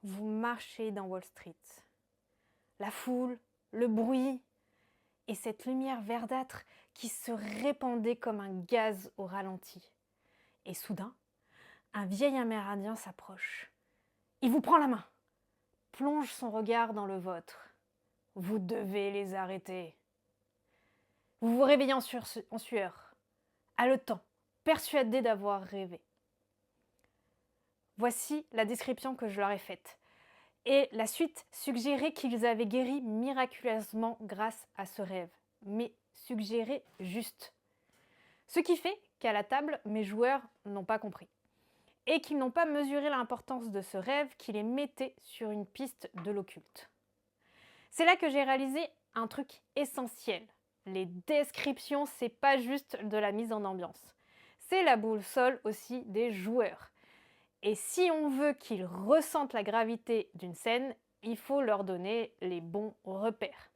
vous marchez dans Wall Street. La foule, le bruit et cette lumière verdâtre qui se répandait comme un gaz au ralenti. Et soudain, un vieil Amérindien s'approche. Il vous prend la main, plonge son regard dans le vôtre. Vous devez les arrêter. Vous vous réveillez en sueur, haletant, persuadé d'avoir rêvé. Voici la description que je leur ai faite. Et la suite suggérait qu'ils avaient guéri miraculeusement grâce à ce rêve, mais suggérait juste. Ce qui fait qu'à la table, mes joueurs n'ont pas compris. Et qu'ils n'ont pas mesuré l'importance de ce rêve qui les mettait sur une piste de l'occulte. C'est là que j'ai réalisé un truc essentiel. Les descriptions, c'est pas juste de la mise en ambiance. C'est la boussole aussi des joueurs. Et si on veut qu'ils ressentent la gravité d'une scène, il faut leur donner les bons repères.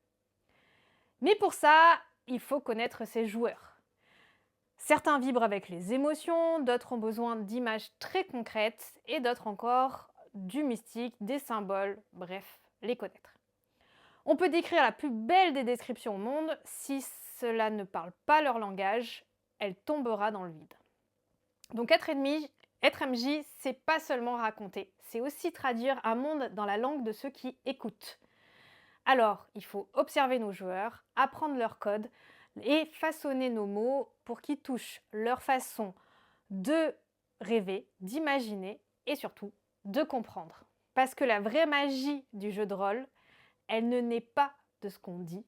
Mais pour ça, il faut connaître ses joueurs. Certains vibrent avec les émotions, d'autres ont besoin d'images très concrètes et d'autres encore du mystique, des symboles, bref, les connaître. On peut décrire la plus belle des descriptions au monde, si cela ne parle pas leur langage, elle tombera dans le vide. Donc être MJ, c'est pas seulement raconter, c'est aussi traduire un monde dans la langue de ceux qui écoutent. Alors, il faut observer nos joueurs, apprendre leur code et façonner nos mots pour qu'ils touchent leur façon de rêver, d'imaginer et surtout de comprendre. Parce que la vraie magie du jeu de rôle, elle ne naît pas de ce qu'on dit,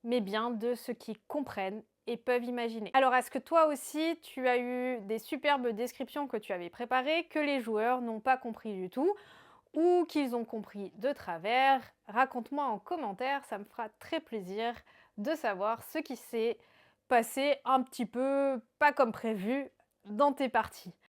mais bien de ceux qui comprennent et peuvent imaginer. Alors, est-ce que toi aussi, tu as eu des superbes descriptions que tu avais préparées, que les joueurs n'ont pas compris du tout, ou qu'ils ont compris de travers? Raconte-moi en commentaire, ça me fera très plaisir de savoir ce qui s'est passé un petit peu pas comme prévu dans tes parties.